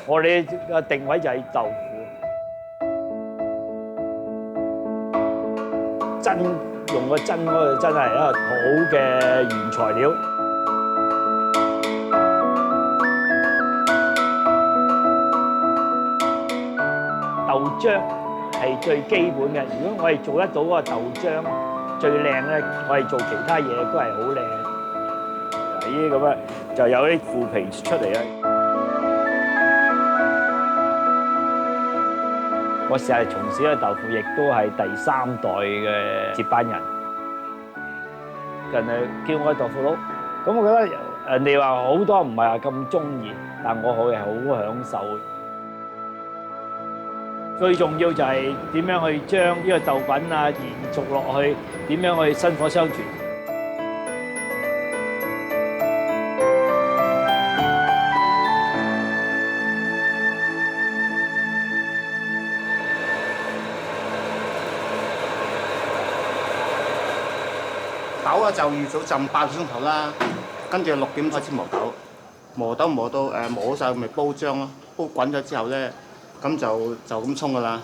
我哋嘅定位就係豆腐，真用個真嗰個真係一個好嘅原材料。豆漿係最基本嘅，如果我哋做得到嗰個豆漿最靚咧，我哋做其他嘢都係好靚。呢啲咁啊，就有啲腐皮出嚟啦。我成日從事嘅豆腐，亦都係第3代嘅接班人。人哋叫我豆腐佬，咁我覺得人哋話好多唔係話咁中意，但我係好享受。最重要就係點樣去將呢個豆品啊延續落去，點樣去薪火相傳。豆啊就預早浸8個鐘頭啦，跟住6點開始磨豆，磨到磨晒咪煲漿咯，煲滾咗之後咧，咁就咁沖噶啦。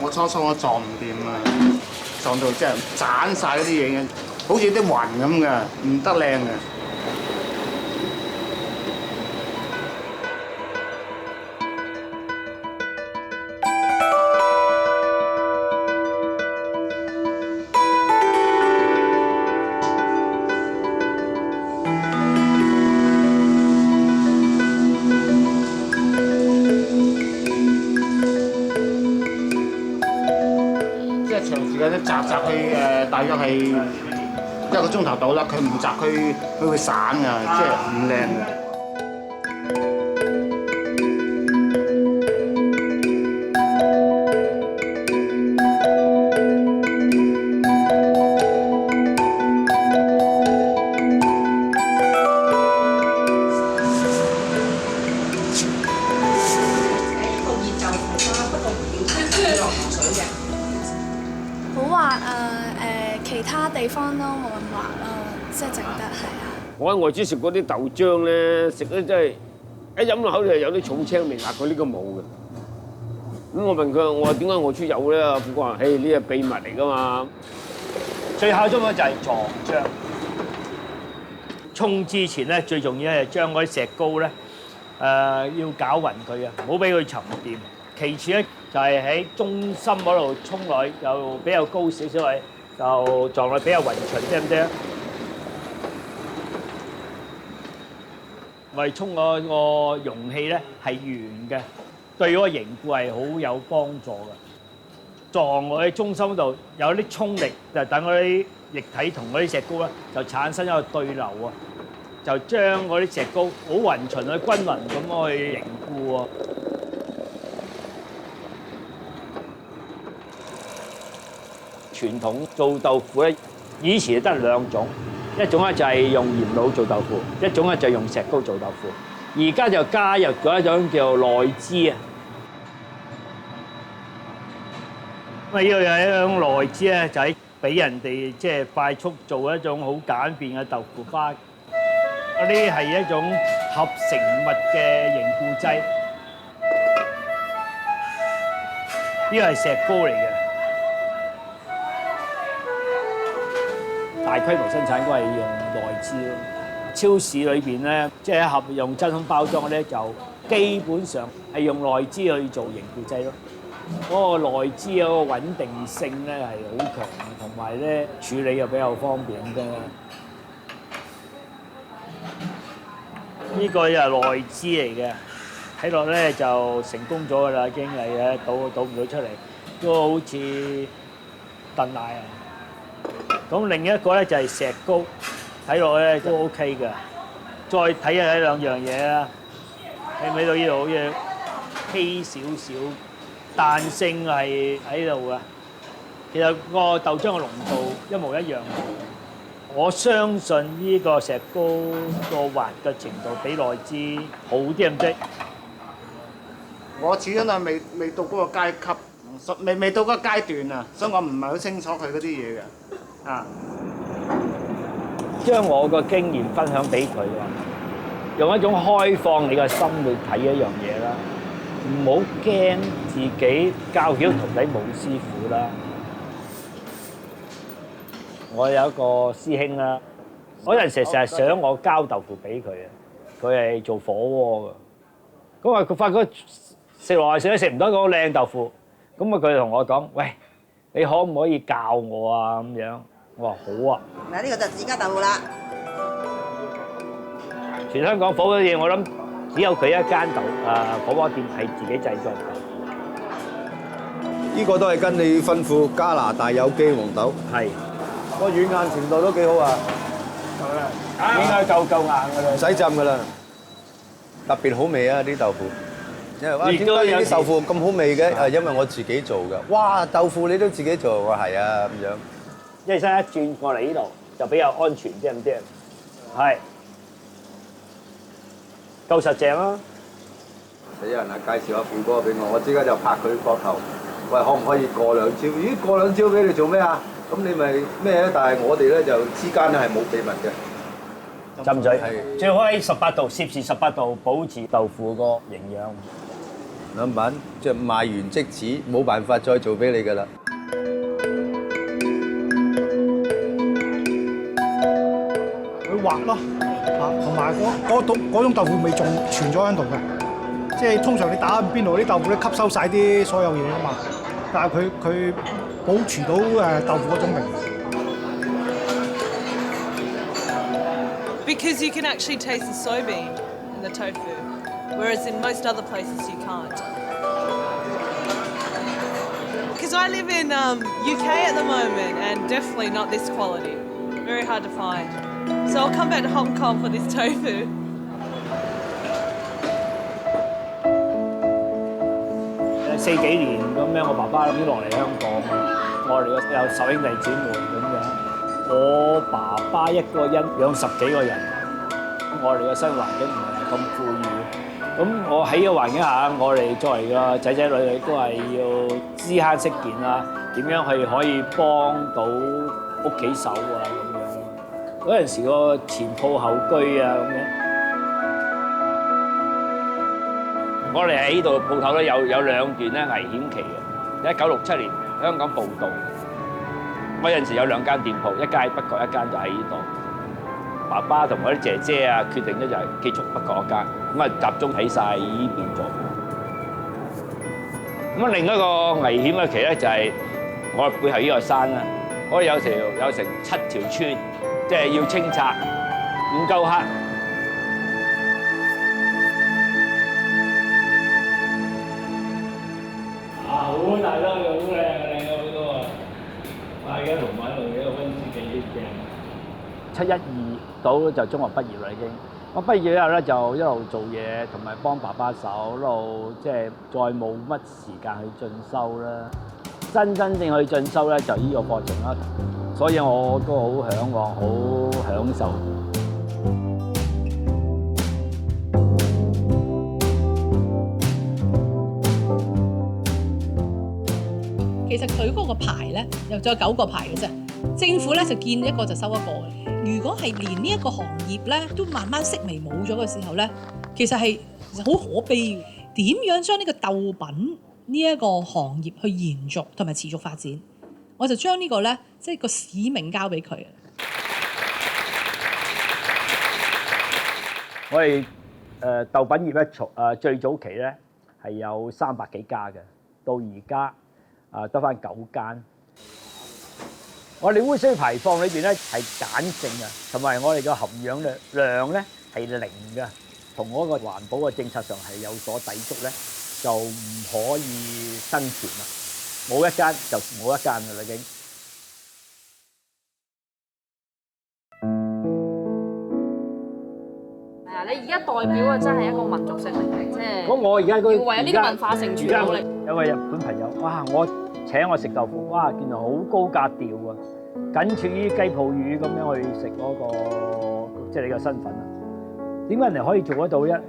我初我撞唔掂啊，撞到即係斬晒嗰啲嘢嘅。好似啲雲咁嘅，唔得靚嘅。即係長時間都擲去大約係1個鐘頭到啦，佢唔擲佢會散㗎，即係唔靚嘅。個熱豆腐花，不過唔要落水嘅。好滑啊！其他地方都冇咁滑咯，即係整得係啊。我喺外資食嗰啲豆漿咧，食咧真係一飲落口就有啲重青味，佢呢個冇嘅。咁我問佢，我話點解我出有咧？佢話：嘿，呢係秘密嚟㗎嘛。最考中嘅就係撞漿。沖之前咧，最重要係將嗰啲石膏咧，要攪勻佢啊，唔好俾佢沉澱。其次咧，就係喺中心嗰度沖落去，又比較高少少位，就撞落比較勻循啲咁啫。我哋沖嗰個容器咧係圓嘅，對嗰個凝固係好有幫助嘅。撞落喺中心嗰度有啲衝力，就等嗰啲液體同嗰啲石膏咧就產生一個對流啊，就將嗰啲石膏好勻循去均勻咁去凝固喎。傳統做豆腐咧，以前得2種，一種咧就係用鹽滷做豆腐，一種咧就係用石膏做豆腐。而家就加入咗一種叫內脂啊。咁啊，呢個有一種內脂咧，就係俾人哋即係快速做一種好簡便嘅豆腐花。嗰啲係一種合成物嘅凝固劑，呢個係石膏嚟嘅。大規模生產都係用內脂咯。超市裏邊咧，即係一盒用真空包裝咧，就基本上係用內脂去做凝固劑咯。嗰個內脂嗰個穩定性咧係好強，同埋咧處理又比較方便啫。呢個又係內脂嚟嘅，睇落咧就成功咗㗎啦，已經係倒唔到出嚟，都好似燉奶啊！咁另一個咧就係石膏，睇落咧都 OK 嘅。再睇下呢兩樣嘢啦，睇唔睇到呢度好似稀少少，彈性係喺度嘅。其實個豆漿嘅濃度一模一樣。我相信呢個石膏個滑嘅程度比內脂好啲咁啫。我始終係未到嗰個階級，未到嗰個階段啊，所以我唔係好清楚佢嗰啲嘢嘅。啊，將我個經驗分享俾佢啊，用一種開放你個心去睇一樣嘢啦，唔好驚自己教曉徒弟冇師傅啦。我有一個師兄啦，嗰陣時成日想我交豆腐俾佢啊，佢係做火鍋㗎。咁啊，佢發覺食落嚟食都食唔到嗰個靚豆腐，咁啊佢同我講：喂，你可唔可以教我啊？咁樣，我話好啊。嗱，呢個就自家豆腐啦。全香港火鍋嘢，我諗只有佢一間火鍋店係自己製作嘅。呢個都係跟你吩咐加拿大有機黃豆，係，個軟硬程度都幾好啊，應該夠硬㗎啦。唔使浸㗎啦，特別好味啊啲豆腐。因為哇，點解你啲豆腐咁好味嘅？係因為我自己做㗎。哇，豆腐你都自己做，我係啊咁樣。一起身一轉過嚟呢度就比較安全啲咁啲，係夠實淨啦。有人啊介紹阿富哥俾我，我即刻就拍佢膊頭，喂，可唔可以過兩招？咦，過兩招俾你做咩啊？咁你咪咩咧？但係我哋咧就之間咧係冇秘密嘅。浸水係最好喺18度攝氏18度保持豆腐個營養。兩品即係賣完即止，冇辦法再做俾你㗎啦。佢滑咯，同埋嗰種豆腐味仲存咗喺度嘅，即係通常你打邊爐啲豆腐咧吸收晒啲所有嘢啊嘛，但係佢保持到豆腐嗰種味。Because you can actually taste the soybean in the tofu, whereas in most other places you can't. Because I live in UK at the moment and definitely not this quality. Very hard to find. So I'll come back to Hong Kong for this tofu. 4幾年咁樣，我爸爸已經落嚟香港，我哋有10兄弟姊妹咁樣。我爸爸一個人養10幾個人，我哋嘅生活環境唔係咁富裕。咁我喺呢個環境下，我哋作為個仔仔女女都係要知慳識儉啦，點樣去可以幫到屋企手啊咁樣。嗰陣時個前鋪後居啊咁樣。我哋喺呢度鋪頭咧有2段咧危險期嘅。1967年香港暴動。我有陣時有2間店鋪，一間喺北角，一間就喺呢度。爸爸同我啲姐姐啊，決定咗就係結束北角嗰間，咁啊集中喺晒呢邊做。咁另一個危險嘅期咧就係我背後呢個山啦，我有成7條村，即係要清拆，唔夠黑。好大粒嘅，好靚好多啊！而家同埋度幾個溫書幾正。712到就中學畢業啦已經。我畢業之後咧就一路做嘢，同埋幫爸爸手，一路即係再冇乜時間去進修啦。真正去進修咧就呢個課程啦，所以我都好嚮往，好享受。其實佢嗰個牌咧，又再9個牌嘅啫。政府咧就見一個就收一個嘅。如果係連呢一個行業咧都慢慢式微冇咗嘅時候咧，其實係好可悲嘅。點樣將呢個豆品呢一個行業去延續同埋持續發展？我就將呢個咧，即係個使命交俾佢。我哋豆品業咧，最早期咧係有300幾家嘅，到而家。得返9間。我哋污水排放裏邊咧係鹼性嘅，同埋我哋嘅含氧量咧係0嘅，同嗰個環保嘅政策上係有所抵觸咧，就唔可以生存啦。冇一間就冇一間㗎啦已經。係啊，你而家代表嘅真係一個民族性嚟嘅，即係。咁我而家要為呢個文化承傳落嚟。有個日本朋友，哇！請我食豆腐，哇！見到好高格調啊，緊處於雞泡魚咁樣去食嗰個，即係你個身份啊。點解人哋可以做得到啫？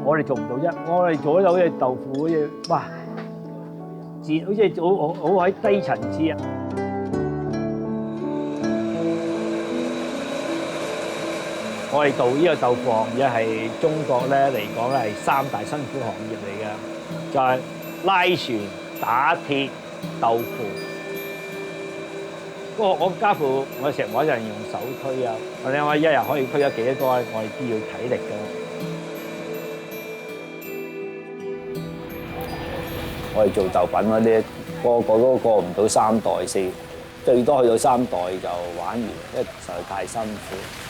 我哋做唔到啫。我哋做得到嘅豆腐好似哇，好似好喺低層次啊！我哋做呢個豆腐行業係中國咧嚟講咧係3大辛苦行業嚟嘅，就係拉船、打鐵、豆腐。我家父我成日冇一人用手推啊，我哋我一日可以推咗幾多，我哋都要體力㗎。我哋做豆品嗰啲，個個都過唔到3代4，最多去到3代就玩完，因為實在太辛苦。